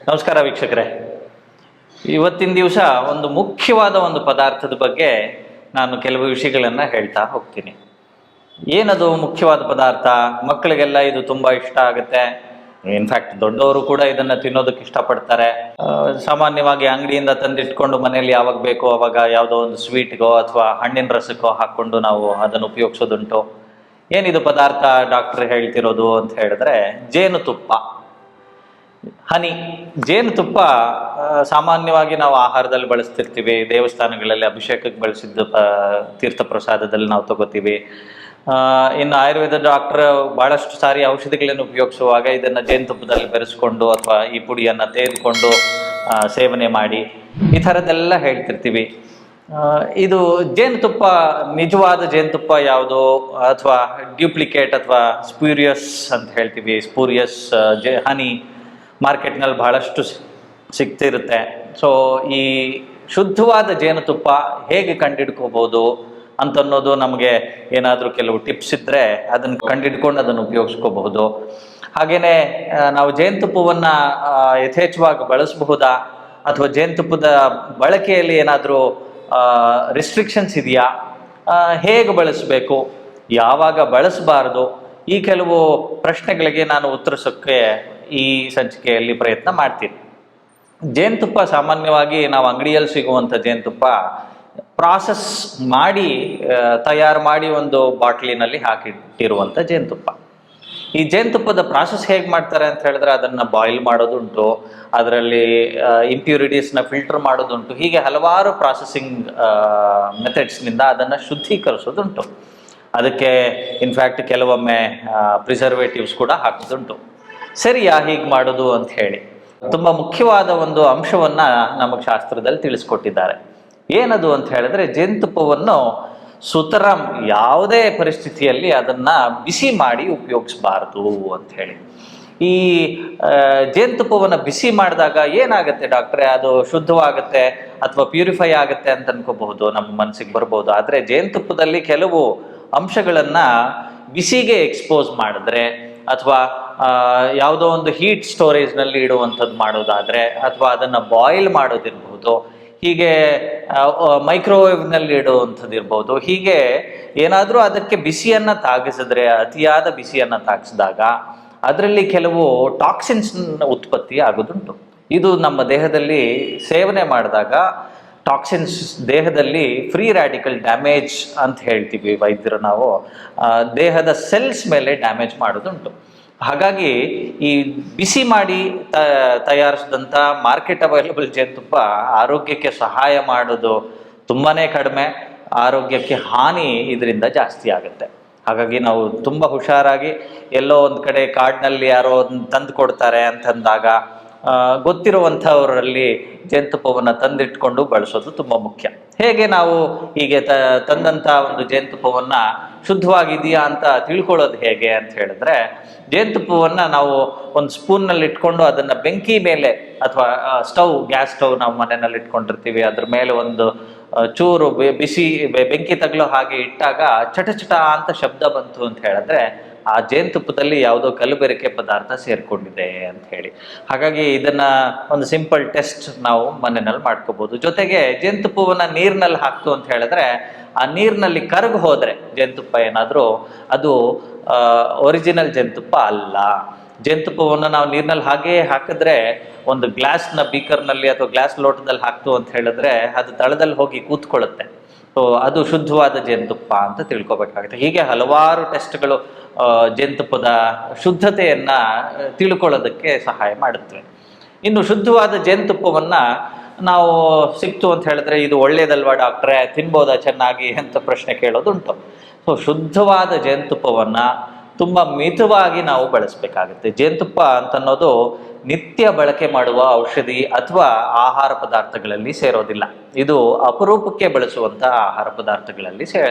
ನಮಸ್ಕಾರ ವೀಕ್ಷಕರೇ. ಇವತ್ತಿನ ದಿವಸ ಒಂದು ಮುಖ್ಯವಾದ ಒಂದು ಪದಾರ್ಥದ ಬಗ್ಗೆ ನಾನು ಕೆಲವು ವಿಷಯಗಳನ್ನು ಹೇಳ್ತಾ ಹೋಗ್ತೀನಿ. ಏನದು ಮುಖ್ಯವಾದ ಪದಾರ್ಥ? ಮಕ್ಕಳಿಗೆಲ್ಲ ಇದು ತುಂಬ ಇಷ್ಟ ಆಗುತ್ತೆ. ಇನ್ಫ್ಯಾಕ್ಟ್ ದೊಡ್ಡವರು ಕೂಡ ಇದನ್ನು ತಿನ್ನೋದಕ್ಕೆ ಇಷ್ಟಪಡ್ತಾರೆ. ಸಾಮಾನ್ಯವಾಗಿ ಅಂಗಡಿಯಿಂದ ತಂದಿಟ್ಕೊಂಡು ಮನೇಲಿ ಯಾವಾಗ ಬೇಕೋ ಅವಾಗ ಯಾವುದೋ ಒಂದು ಸ್ವೀಟ್ಗೋ ಅಥವಾ ಹಣ್ಣಿನ ರಸಕ್ಕೋ ಹಾಕ್ಕೊಂಡು ನಾವು ಅದನ್ನು ಉಪಯೋಗಿಸೋದುಂಟು. ಏನಿದು ಪದಾರ್ಥ ಡಾಕ್ಟ್ರ್ ಹೇಳ್ತಿರೋದು ಅಂತ ಹೇಳಿದ್ರೆ ಜೇನುತುಪ್ಪ, ಹನಿ. ಜೇನುತುಪ್ಪ ಸಾಮಾನ್ಯವಾಗಿ ನಾವು ಆಹಾರದಲ್ಲಿ ಬಳಸ್ತಿರ್ತೀವಿ, ದೇವಸ್ಥಾನಗಳಲ್ಲಿ ಅಭಿಷೇಕಕ್ಕೆ ಬಳಸಿದ್ದು ತೀರ್ಥ ಪ್ರಸಾದದಲ್ಲಿ ನಾವು ತಗೋತೀವಿ. ಇನ್ನು ಆಯುರ್ವೇದ ಡಾಕ್ಟರ್ ಬಹಳಷ್ಟು ಸಾರಿ ಔಷಧಿಗಳನ್ನು ಉಪಯೋಗಿಸುವಾಗ ಇದನ್ನು ಜೇನುತುಪ್ಪದಲ್ಲಿ ಬೆರೆಸ್ಕೊಂಡು ಅಥವಾ ಈ ಪುಡಿಯನ್ನು ತೆಗೆದುಕೊಂಡು ಸೇವನೆ ಮಾಡಿ ಈ ಥರದ್ದೆಲ್ಲ ಹೇಳ್ತಿರ್ತೀವಿ. ಇದು ಜೇನುತುಪ್ಪ ನಿಜವಾದ ಜೇನುತುಪ್ಪ ಯಾವುದು ಅಥವಾ ಡ್ಯೂಪ್ಲಿಕೇಟ್ ಅಥವಾ ಸ್ಪ್ಯೂರಿಯಸ್ ಅಂತ ಹೇಳ್ತೀವಿ, ಸ್ಪೂರಿಯಸ್ ಹನಿ ಮಾರ್ಕೆಟ್ನಲ್ಲಿ ಬಹಳಷ್ಟು ಸಿಗ್ತಿರುತ್ತೆ. ಸೊ ಈ ಶುದ್ಧವಾದ ಜೇನುತುಪ್ಪ ಹೇಗೆ ಕಂಡಿಡ್ಕೋಬೋದು ಅಂತನ್ನೋದು ನಮಗೆ ಏನಾದರೂ ಕೆಲವು ಟಿಪ್ಸ್ ಇದ್ದರೆ ಅದನ್ನು ಕಂಡಿಡ್ಕೊಂಡು ಅದನ್ನು ಉಪಯೋಗಿಸ್ಕೋಬಹುದು. ಹಾಗೆಯೇ ನಾವು ಜೇನುತುಪ್ಪವನ್ನು ಯಥೇಚ್ಛವಾಗಿ ಬಳಸಬಹುದಾ ಅಥವಾ ಜೇನುತುಪ್ಪದ ಬಳಕೆಯಲ್ಲಿ ಏನಾದರೂ ರಿಸ್ಟ್ರಿಕ್ಷನ್ಸ್ ಇದೆಯಾ, ಹೇಗೆ ಬಳಸಬೇಕು, ಯಾವಾಗ ಬಳಸಬಾರ್ದು, ಈ ಕೆಲವು ಪ್ರಶ್ನೆಗಳಿಗೆ ನಾನು ಉತ್ತರಿಸೋಕ್ಕೆ ಈ ಸಂಚಿಕೆಯಲ್ಲಿ ಪ್ರಯತ್ನ ಮಾಡ್ತೀನಿ. ಜೇನುತುಪ್ಪ ಸಾಮಾನ್ಯವಾಗಿ ನಾವು ಅಂಗಡಿಯಲ್ಲಿ ಸಿಗುವಂಥ ಜೇನುತುಪ್ಪ ಪ್ರಾಸೆಸ್ ಮಾಡಿ ತಯಾರು ಮಾಡಿ ಒಂದು ಬಾಟ್ಲಿನಲ್ಲಿ ಹಾಕಿಟ್ಟಿರುವಂಥ ಜೇನುತುಪ್ಪ. ಈ ಜೇನುತುಪ್ಪದ ಪ್ರಾಸೆಸ್ ಹೇಗೆ ಮಾಡ್ತಾರೆ ಅಂತ ಹೇಳಿದ್ರೆ ಅದನ್ನು ಬಾಯ್ಲ್ ಮಾಡೋದುಂಟು, ಅದರಲ್ಲಿ ಇಂಪ್ಯೂರಿಟೀಸ್ನ ಫಿಲ್ಟರ್ ಮಾಡೋದುಂಟು, ಹೀಗೆ ಹಲವಾರು ಪ್ರಾಸೆಸಿಂಗ್ ಮೆಥಡ್ಸ್ನಿಂದ ಅದನ್ನು ಶುದ್ಧೀಕರಿಸೋದುಂಟು. ಅದಕ್ಕೆ ಇನ್ಫ್ಯಾಕ್ಟ್ ಕೆಲವೊಮ್ಮೆ ಪ್ರಿಸರ್ವೇಟಿವ್ಸ್ ಕೂಡ ಹಾಕೋದುಂಟು. ಸರಿಯಾ ಹೀಗೆ ಮಾಡೋದು ಅಂತ ಹೇಳಿ ತುಂಬ ಮುಖ್ಯವಾದ ಒಂದು ಅಂಶವನ್ನು ನಮಗೆ ಶಾಸ್ತ್ರದಲ್ಲಿ ತಿಳಿಸ್ಕೊಟ್ಟಿದ್ದಾರೆ. ಏನದು ಅಂತ ಹೇಳಿದ್ರೆ ಜೇನುತುಪ್ಪವನ್ನು ಸುತರಾಂ ಯಾವುದೇ ಪರಿಸ್ಥಿತಿಯಲ್ಲಿ ಅದನ್ನು ಬಿಸಿ ಮಾಡಿ ಉಪಯೋಗಿಸಬಾರ್ದು ಅಂತ ಹೇಳಿ. ಈ ಜೇನುತುಪ್ಪವನ್ನು ಬಿಸಿ ಮಾಡಿದಾಗ ಏನಾಗುತ್ತೆ ಡಾಕ್ಟ್ರೆ, ಅದು ಶುದ್ಧವಾಗುತ್ತೆ ಅಥವಾ ಪ್ಯೂರಿಫೈ ಆಗುತ್ತೆ ಅಂತ ಅನ್ಕೋಬಹುದು, ನಮ್ಮ ಮನಸ್ಸಿಗೆ ಬರ್ಬೋದು. ಆದರೆ ಜೇನುತುಪ್ಪದಲ್ಲಿ ಕೆಲವು ಅಂಶಗಳನ್ನು ಬಿಸಿಗೆ ಎಕ್ಸ್ಪೋಸ್ ಮಾಡಿದ್ರೆ ಅಥವಾ ಯಾವುದೋ ಒಂದು ಹೀಟ್ ಸ್ಟೋರೇಜ್ನಲ್ಲಿ ಇಡುವಂಥದ್ದು ಮಾಡೋದಾದರೆ ಅಥವಾ ಅದನ್ನು ಬಾಯ್ಲ್ ಮಾಡೋದಿರ್ಬೋದು, ಹೀಗೆ ಮೈಕ್ರೋವೇವ್ನಲ್ಲಿ ಇಡುವಂಥದ್ದು ಇರ್ಬೋದು, ಹೀಗೆ ಏನಾದರೂ ಅದಕ್ಕೆ ಬಿಸಿಯನ್ನು ತಾಗಿಸಿದ್ರೆ, ಅತಿಯಾದ ಬಿಸಿಯನ್ನು ತಾಗಿಸಿದಾಗ ಅದರಲ್ಲಿ ಕೆಲವು ಟಾಕ್ಸಿನ್ಸ್ ಉತ್ಪತ್ತಿ ಆಗೋದುಂಟು. ಇದು ನಮ್ಮ ದೇಹದಲ್ಲಿ ಸೇವನೆ ಮಾಡಿದಾಗ ಟಾಕ್ಸಿನ್ಸ್ ದೇಹದಲ್ಲಿ ಫ್ರೀ ರ್ಯಾಡಿಕಲ್ ಡ್ಯಾಮೇಜ್ ಅಂತ ಹೇಳ್ತೀವಿ ವೈದ್ಯರು ನಾವು, ದೇಹದ ಸೆಲ್ಸ್ ಮೇಲೆ ಡ್ಯಾಮೇಜ್ ಮಾಡೋದುಂಟು. ಹಾಗಾಗಿ ಈ ಬಿಸಿ ಮಾಡಿ ತಯಾರಿಸಿದಂಥ ಮಾರ್ಕೆಟ್ ಅವೈಲಬಲ್ ಜೇನುತುಪ್ಪ ಆರೋಗ್ಯಕ್ಕೆ ಸಹಾಯ ಮಾಡೋದು ತುಂಬಾ ಕಡಿಮೆ, ಆರೋಗ್ಯಕ್ಕೆ ಹಾನಿ ಇದರಿಂದ ಜಾಸ್ತಿ ಆಗುತ್ತೆ. ಹಾಗಾಗಿ ನಾವು ತುಂಬ ಹುಷಾರಾಗಿ ಎಲ್ಲೋ ಒಂದು ಕಡೆ ಕಾಡಿನಲ್ಲಿ ಯಾರೋ ತಂದು ಕೊಡ್ತಾರೆ ಅಂತಂದಾಗ ಗೊತ್ತಿರುವಂಥವರಲ್ಲಿ ಜೇನುತುಪ್ಪವನ್ನು ತಂದಿಟ್ಕೊಂಡು ಬಳಸೋದು ತುಂಬ ಮುಖ್ಯ. ಹೇಗೆ ನಾವು ಹೀಗೆ ತಂದಂಥ ಒಂದು ಜೇನುತುಪ್ಪವನ್ನು ಶುದ್ಧವಾಗಿದೆಯಾ ಅಂತ ತಿಳ್ಕೊಳ್ಳೋದು ಹೇಗೆ ಅಂತ ಹೇಳಿದ್ರೆ, ಜೇನುತುಪ್ಪವನ್ನು ನಾವು ಒಂದು ಸ್ಪೂನ್ನಲ್ಲಿ ಇಟ್ಕೊಂಡು ಅದನ್ನು ಬೆಂಕಿ ಮೇಲೆ ಅಥವಾ ಗ್ಯಾಸ್ ಸ್ಟವ್ ನಾವು ಮನೆಯಲ್ಲಿ ಇಟ್ಕೊಂಡಿರ್ತೀವಿ, ಅದ್ರ ಮೇಲೆ ಒಂದು ಚೂರು ಬಿಸಿ ಬೆಂಕಿ ತಗಲೋ ಹಾಗೆ ಇಟ್ಟಾಗ ಚಟ ಚಟ ಅಂತ ಶಬ್ದ ಬಂತು ಅಂತ ಹೇಳಿದ್ರೆ ಆ ಜೇನುತುಪ್ಪದಲ್ಲಿ ಯಾವುದೋ ಕಲಬೆರಕೆ ಪದಾರ್ಥ ಸೇರ್ಕೊಂಡಿದೆ ಅಂತ ಹೇಳಿ. ಹಾಗಾಗಿ ಇದನ್ನ ಒಂದು ಸಿಂಪಲ್ ಟೆಸ್ಟ್ ನಾವು ಮನೆಯಲ್ಲಿ ಮಾಡ್ಕೋಬಹುದು. ಜೊತೆಗೆ ಜೇನುತುಪ್ಪವನ್ನ ನೀರಿನಲ್ಲಿ ಹಾಕ್ತು ಅಂತ ಹೇಳಿದ್ರೆ ಆ ನೀರಿನಲ್ಲಿ ಕರಗಿ ಹೋದ್ರೆ ಜೇನುತುಪ್ಪ ಏನಾದರೂ ಅದು ಒರಿಜಿನಲ್ ಜೇನುತುಪ್ಪ ಅಲ್ಲ. ಜೇನುತುಪ್ಪವನ್ನು ನಾವು ನೀರಿನಲ್ಲಿ ಹಾಗೇ ಹಾಕಿದ್ರೆ ಒಂದು ಗ್ಲಾಸ್ನ ಬೀಕರ್ನಲ್ಲಿ ಅಥವಾ ಗ್ಲಾಸ್ ಲೋಟದಲ್ಲಿ ಹಾಕ್ತು ಅಂತ ಹೇಳಿದ್ರೆ ಅದು ತಳದಲ್ಲಿ ಹೋಗಿ ಕೂತ್ಕೊಳ್ಳುತ್ತೆ. ಸೊ ಅದು ಶುದ್ಧವಾದ ಜೇನುತುಪ್ಪ ಅಂತ ತಿಳ್ಕೊಬೇಕಾಗುತ್ತೆ. ಹೀಗೆ ಹಲವಾರು ಟೆಸ್ಟ್ಗಳು ಜೇನುತುಪ್ಪದ ಶುದ್ಧತೆಯನ್ನು ತಿಳ್ಕೊಳ್ಳೋದಕ್ಕೆ ಸಹಾಯ ಮಾಡುತ್ತವೆ. ಇನ್ನು ಶುದ್ಧವಾದ ಜೇನುತುಪ್ಪವನ್ನು ನಾವು ಸಿಕ್ತು ಅಂತ ಹೇಳಿದ್ರೆ ಇದು ಒಳ್ಳೇದಲ್ವಾ ಡಾಕ್ಟ್ರೇ, ತಿನ್ಬೋದಾ ಚೆನ್ನಾಗಿ ಅಂತ ಪ್ರಶ್ನೆ ಕೇಳೋದುಂಟು. ಸೊ ಶುದ್ಧವಾದ ಜೇನುತುಪ್ಪವನ್ನು ತುಂಬ ಮಿತವಾಗಿ ನಾವು ಬಳಸಬೇಕಾಗುತ್ತೆ. ಜೇನುತುಪ್ಪ ಅಂತನ್ನೋದು ನಿತ್ಯ ಬಳಕೆ ಮಾಡುವ ಔಷಧಿ ಅಥವಾ ಆಹಾರ ಪದಾರ್ಥಗಳಲ್ಲಿ ಸೇರೋದಿಲ್ಲ. ಇದು ಅಪರೂಪಕ್ಕೆ ಬಳಸುವಂಥ ಆಹಾರ ಪದಾರ್ಥಗಳಲ್ಲಿ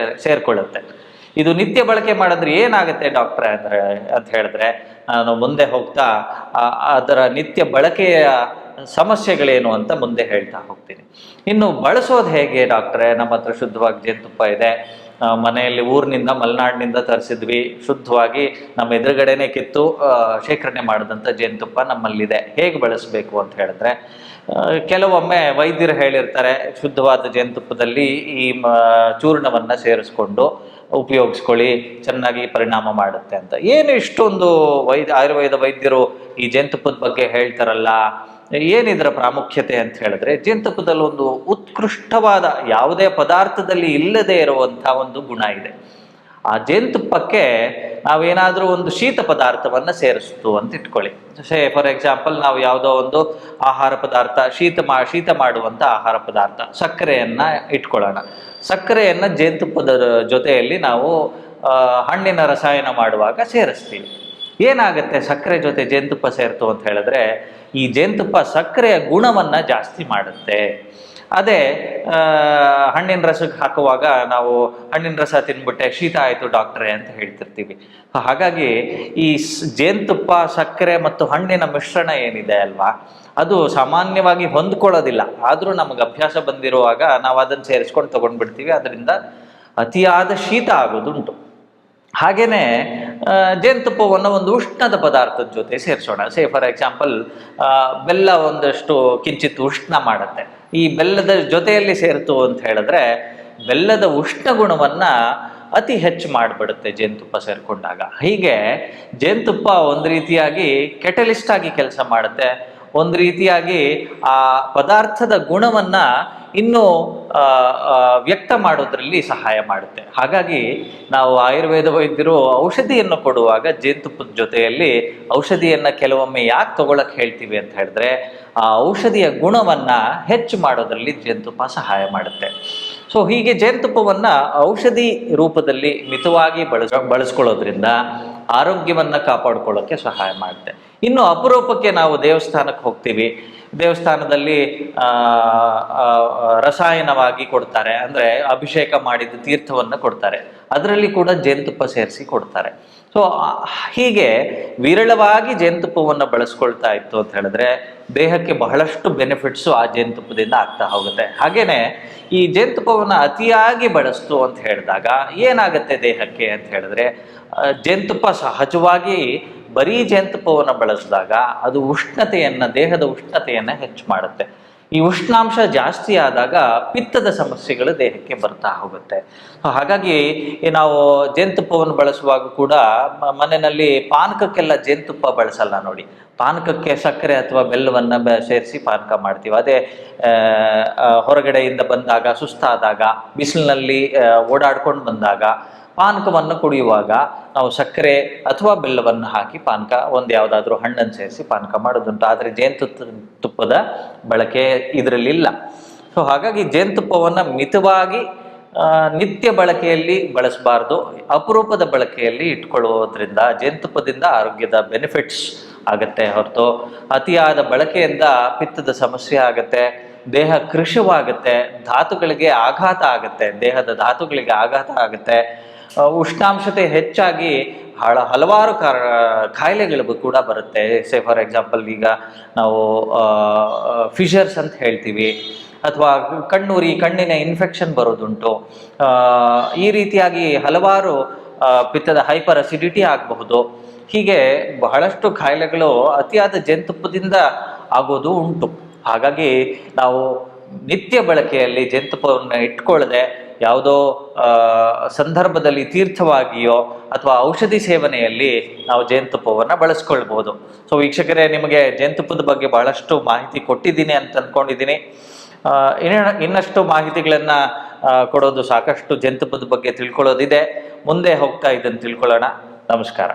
ಸೇರ್ಕೊಳ್ಳುತ್ತೆ. ಇದು ನಿತ್ಯ ಬಳಕೆ ಮಾಡಿದ್ರೆ ಏನಾಗುತ್ತೆ ಡಾಕ್ಟ್ರೆ ಅಂತ ಹೇಳಿದ್ರೆ ನಾನು ಮುಂದೆ ಹೋಗ್ತಾ ಅದರ ನಿತ್ಯ ಬಳಕೆಯ ಸಮಸ್ಯೆಗಳೇನು ಅಂತ ಮುಂದೆ ಹೇಳ್ತಾ ಹೋಗ್ತೀನಿ. ಇನ್ನು ಬಳಸೋದು ಹೇಗೆ ಡಾಕ್ಟ್ರೆ, ನಮ್ಮ ಹತ್ರ ಶುದ್ಧವಾಗಿ ಜೇನುತುಪ್ಪ ಇದೆ, ಮನೆಯಲ್ಲಿ ಊರಿನಿಂದ ಮಲೆನಾಡಿನಿಂದ ತರಿಸಿದ್ವಿ, ಶುದ್ಧವಾಗಿ ನಮ್ಮ ಎದುರುಗಡೆನೆ ಕಿತ್ತು ಶೇಖರಣೆ ಮಾಡಿದಂಥ ಜೇನುತುಪ್ಪ ನಮ್ಮಲ್ಲಿದೆ. ಹೇಗೆ ಬಳಸಬೇಕು ಅಂತ ಹೇಳಿದ್ರೆ, ಕೆಲವೊಮ್ಮೆ ವೈದ್ಯರು ಹೇಳಿರ್ತಾರೆ ಶುದ್ಧವಾದ ಜೇನುತುಪ್ಪದಲ್ಲಿ ಈ ಚೂರ್ಣವನ್ನು ಸೇರಿಸ್ಕೊಂಡು ಉಪಯೋಗಿಸ್ಕೊಳ್ಳಿ, ಚೆನ್ನಾಗಿ ಪರಿಣಾಮ ಮಾಡುತ್ತೆ ಅಂತ. ಏನು ಇಷ್ಟೊಂದು ಆಯುರ್ವೇದ ವೈದ್ಯರು ಈ ಜೇನುತುಪ್ಪದ ಬಗ್ಗೆ ಹೇಳ್ತಾರಲ್ಲ, ಏನಿದರ ಪ್ರಾಮುಖ್ಯತೆ ಅಂತ ಹೇಳಿದ್ರೆ, ಜೇನುತುಪ್ಪದಲ್ಲಿ ಒಂದು ಉತ್ಕೃಷ್ಟವಾದ ಯಾವುದೇ ಪದಾರ್ಥದಲ್ಲಿ ಇಲ್ಲದೆ ಇರುವಂಥ ಒಂದು ಗುಣ ಇದೆ. ಆ ಜೇನುತುಪ್ಪಕ್ಕೆ ನಾವೇನಾದರೂ ಒಂದು ಶೀತ ಪದಾರ್ಥವನ್ನು ಸೇರಿಸ್ತು ಅಂತ ಇಟ್ಕೊಳ್ಳಿ. ಫಾರ್ ಎಕ್ಸಾಂಪಲ್, ನಾವು ಯಾವುದೋ ಒಂದು ಆಹಾರ ಪದಾರ್ಥ, ಶೀತ ಮಾಡುವಂಥ ಆಹಾರ ಪದಾರ್ಥ, ಸಕ್ಕರೆಯನ್ನು ಇಟ್ಕೊಳ್ಳೋಣ. ಸಕ್ಕರೆಯನ್ನು ಜೇನುತುಪ್ಪದ ಜೊತೆಯಲ್ಲಿ ನಾವು ಹಣ್ಣಿನ ರಸಾಯನ ಮಾಡುವಾಗ ಸೇರಿಸ್ತೀವಿ. ಏನಾಗುತ್ತೆ ಸಕ್ಕರೆ ಜೊತೆ ಜೇನುತುಪ್ಪ ಸೇರ್ತು ಅಂತ ಹೇಳಿದ್ರೆ, ಈ ಜೇನುತುಪ್ಪ ಸಕ್ಕರೆಯ ಗುಣವನ್ನು ಜಾಸ್ತಿ ಮಾಡುತ್ತೆ. ಅದೇ ಹಣ್ಣಿನ ರಸಕ್ಕೆ ಹಾಕುವಾಗ ನಾವು ಹಣ್ಣಿನ ರಸ ತಿನ್ಬಿಟ್ಟೆ ಶೀತ ಆಯಿತು ಡಾಕ್ಟ್ರೇ ಅಂತ ಹೇಳ್ತಿರ್ತೀವಿ. ಹಾಗಾಗಿ ಈ ಜೇನುತುಪ್ಪ, ಸಕ್ಕರೆ ಮತ್ತು ಹಣ್ಣಿನ ಮಿಶ್ರಣ ಏನಿದೆ ಅಲ್ವಾ, ಅದು ಸಾಮಾನ್ಯವಾಗಿ ಹೊಂದ್ಕೊಳ್ಳೋದಿಲ್ಲ. ಆದರೂ ನಮಗೆ ಅಭ್ಯಾಸ ಬಂದಿರುವಾಗ ನಾವು ಅದನ್ನು ಸೇರಿಸ್ಕೊಂಡು ತೊಗೊಂಡ್ಬಿಡ್ತೀವಿ. ಅದರಿಂದ ಅತಿಯಾದ ಶೀತ ಆಗೋದುಂಟು. ಹಾಗೆಯೇ ಜೇನುತುಪ್ಪವನ್ನು ಒಂದು ಉಷ್ಣದ ಪದಾರ್ಥದ ಜೊತೆ ಸೇರಿಸೋಣ. ಫಾರ್ ಎಕ್ಸಾಂಪಲ್, ಬೆಲ್ಲ ಒಂದಷ್ಟು ಕಿಂಚಿತ್ ಉಷ್ಣ ಮಾಡುತ್ತೆ. ಈ ಬೆಲ್ಲದ ಜೊತೆಯಲ್ಲಿ ಸೇರಿತು ಅಂತ ಹೇಳಿದ್ರೆ, ಬೆಲ್ಲದ ಉಷ್ಣ ಗುಣವನ್ನು ಅತಿ ಹೆಚ್ಚು ಮಾಡಿಬಿಡುತ್ತೆ ಜೇನುತುಪ್ಪ ಸೇರಿಕೊಂಡಾಗ. ಹೀಗೆ ಜೇನುತುಪ್ಪ ಒಂದು ರೀತಿಯಾಗಿ ಕೆಟಲಿಸ್ಟ್ ಆಗಿ ಕೆಲಸ ಮಾಡುತ್ತೆ. ಒಂದು ರೀತಿಯಾಗಿ ಆ ಪದಾರ್ಥದ ಗುಣವನ್ನು ಇನ್ನೂ ವ್ಯಕ್ತ ಮಾಡೋದ್ರಲ್ಲಿ ಸಹಾಯ ಮಾಡುತ್ತೆ. ಹಾಗಾಗಿ ನಾವು ಆಯುರ್ವೇದ ವೈದ್ಯರು ಔಷಧಿಯನ್ನು ಕೊಡುವಾಗ ಜೇನುತುಪ್ಪದ ಜೊತೆಯಲ್ಲಿ ಔಷಧಿಯನ್ನು ಕೆಲವೊಮ್ಮೆ ಯಾಕೆ ತಗೊಳಕ್ಕೆ ಹೇಳ್ತೀವಿ ಅಂತ ಹೇಳಿದ್ರೆ, ಆ ಔಷಧಿಯ ಗುಣವನ್ನು ಹೆಚ್ಚು ಮಾಡೋದ್ರಲ್ಲಿ ಜೇನುತುಪ್ಪ ಸಹಾಯ ಮಾಡುತ್ತೆ. ಸೊ ಹೀಗೆ ಜೇನುತುಪ್ಪವನ್ನು ಔಷಧಿ ರೂಪದಲ್ಲಿ ಮಿತವಾಗಿ ಬಳಸ್ಕೊಳ್ಳೋದ್ರಿಂದ ಆರೋಗ್ಯವನ್ನು ಕಾಪಾಡ್ಕೊಳ್ಳೋಕ್ಕೆ ಸಹಾಯ ಮಾಡುತ್ತೆ. ಇನ್ನು ಅಪರೂಪಕ್ಕೆ ನಾವು ದೇವಸ್ಥಾನಕ್ಕೆ ಹೋಗ್ತೀವಿ. ದೇವಸ್ಥಾನದಲ್ಲಿ ರಸಾಯನವಾಗಿ ಕೊಡ್ತಾರೆ, ಅಂದರೆ ಅಭಿಷೇಕ ಮಾಡಿದ ತೀರ್ಥವನ್ನು ಕೊಡ್ತಾರೆ. ಅದರಲ್ಲಿ ಕೂಡ ಜೇನುತುಪ್ಪ ಸೇರಿಸಿ ಕೊಡ್ತಾರೆ. ಸೊ ಹೀಗೆ ವಿರಳವಾಗಿ ಜೇನುತುಪ್ಪವನ್ನು ಬಳಸ್ಕೊಳ್ತಾ ಇತ್ತು ಅಂತ ಹೇಳಿದ್ರೆ, ದೇಹಕ್ಕೆ ಬಹಳಷ್ಟು ಬೆನಿಫಿಟ್ಸು ಆ ಜೇನುತುಪ್ಪದಿಂದ ಆಗ್ತಾ ಹೋಗುತ್ತೆ. ಹಾಗೇನೆ ಈ ಜೇನುತುಪ್ಪವನ್ನು ಅತಿಯಾಗಿ ಬಳಸ್ತು ಅಂತ ಹೇಳಿದಾಗ ಏನಾಗುತ್ತೆ ದೇಹಕ್ಕೆ ಅಂತ ಹೇಳಿದ್ರೆ, ಜೇನುತುಪ್ಪ ಸಹಜವಾಗಿ ಬರೀ ಜೇನುತುಪ್ಪವನ್ನು ಬಳಸಿದಾಗ ಅದು ದೇಹದ ಉಷ್ಣತೆಯನ್ನು ಹೆಚ್ಚು ಮಾಡುತ್ತೆ. ಈ ಉಷ್ಣಾಂಶ ಜಾಸ್ತಿ ಆದಾಗ ಪಿತ್ತದ ಸಮಸ್ಯೆಗಳು ದೇಹಕ್ಕೆ ಬರ್ತಾ ಹೋಗುತ್ತೆ. ಹಾಗಾಗಿ ನಾವು ಜೇನುತುಪ್ಪವನ್ನು ಬಳಸುವಾಗ ಕೂಡ ಮನೆಯಲ್ಲಿ ಪಾನಕಕ್ಕೆಲ್ಲ ಜೇನುತುಪ್ಪ ಬಳಸಲ್ಲ ನೋಡಿ. ಪಾನಕಕ್ಕೆ ಸಕ್ಕರೆ ಅಥವಾ ಬೆಲ್ಲವನ್ನು ಸೇರಿಸಿ ಪಾನಕ ಮಾಡ್ತೀವಿ. ಅದೇ ಹೊರಗಡೆಯಿಂದ ಬಂದಾಗ, ಸುಸ್ತಾದಾಗ, ಬಿಸಿಲಿನಲ್ಲಿ ಓಡಾಡ್ಕೊಂಡು ಬಂದಾಗ ಪಾನಕವನ್ನು ಕುಡಿಯುವಾಗ ನಾವು ಸಕ್ಕರೆ ಅಥವಾ ಬೆಲ್ಲವನ್ನು ಹಾಕಿ ಪಾನಕ, ಒಂದು ಯಾವುದಾದ್ರೂ ಹಣ್ಣನ್ನು ಸೇರಿಸಿ ಪಾನಕ ಮಾಡೋದುಂಟು. ಆದರೆ ಜೇನುತುಪ್ಪದ ಬಳಕೆ ಇದರಲ್ಲಿಲ್ಲ. ಸೊ ಹಾಗಾಗಿ ಜೇನುತುಪ್ಪವನ್ನು ಮಿತವಾಗಿ ನಿತ್ಯ ಬಳಕೆಯಲ್ಲಿ ಬಳಸಬಾರ್ದು, ಅಪರೂಪದ ಬಳಕೆಯಲ್ಲಿ ಇಟ್ಕೊಳ್ಳೋದ್ರಿಂದ ಜೇನುತುಪ್ಪದಿಂದ ಆರೋಗ್ಯದ ಬೆನಿಫಿಟ್ಸ್ ಆಗುತ್ತೆ ಹೊರತು ಅತಿಯಾದ ಬಳಕೆಯಿಂದ ಪಿತ್ತದ ಸಮಸ್ಯೆ ಆಗುತ್ತೆ, ದೇಹ ಕೃಶವಾಗುತ್ತೆ, ಧಾತುಗಳಿಗೆ ಆಘಾತ ಆಗುತ್ತೆ, ದೇಹದ ಧಾತುಗಳಿಗೆ ಆಘಾತ ಆಗುತ್ತೆ, ಉಷ್ಣಾಂಶತೆ ಹೆಚ್ಚಾಗಿ ಹಲವಾರು ಕಾಯಿಲೆಗಳು ಕೂಡ ಬರುತ್ತೆ. ಫಾರ್ ಎಕ್ಸಾಂಪಲ್, ಈಗ ನಾವು ಫಿಶರ್ಸ್ ಅಂತ ಹೇಳ್ತೀವಿ, ಅಥವಾ ಕಣ್ಣಿನ ಇನ್ಫೆಕ್ಷನ್ ಬರೋದುಂಟು. ಈ ರೀತಿಯಾಗಿ ಹಲವಾರು ಪಿತ್ತದ ಹೈಪರ್ ಅಸಿಡಿಟಿ ಆಗಬಹುದು. ಹೀಗೆ ಬಹಳಷ್ಟು ಕಾಯಿಲೆಗಳು ಅತಿಯಾದ ಜೇನುತುಪ್ಪದಿಂದ ಆಗೋದು ಉಂಟು. ಹಾಗಾಗಿ ನಾವು ನಿತ್ಯ ಬಳಕೆಯಲ್ಲಿ ಜೇನುತುಪ್ಪವನ್ನು ಇಟ್ಕೊಳ್ಳದೆ ಯಾವುದೋ ಸಂದರ್ಭದಲ್ಲಿ ತೀರ್ಥವಾಗಿಯೋ ಅಥವಾ ಔಷಧಿ ಸೇವನೆಯಲ್ಲಿ ನಾವು ಜೇನುತುಪ್ಪವನ್ನು ಬಳಸ್ಕೊಳ್ಬೋದು. ಸೊ ವೀಕ್ಷಕರೇ, ನಿಮಗೆ ಜೇನುತುಪ್ಪದ ಬಗ್ಗೆ ಬಹಳಷ್ಟು ಮಾಹಿತಿ ಕೊಟ್ಟಿದ್ದೀನಿ ಅಂತ ಅಂದ್ಕೊಂಡಿದ್ದೀನಿ. ಇನ್ನಷ್ಟು ಮಾಹಿತಿಗಳನ್ನು ಕೊಡೋದು, ಸಾಕಷ್ಟು ಜೇನುತುಪ್ಪದ ಬಗ್ಗೆ ತಿಳ್ಕೊಳ್ಳೋದಿದೆ. ಮುಂದೆ ಹೋಗ್ತಾ ಇದನ್ನು ತಿಳ್ಕೊಳ್ಳೋಣ. ನಮಸ್ಕಾರ.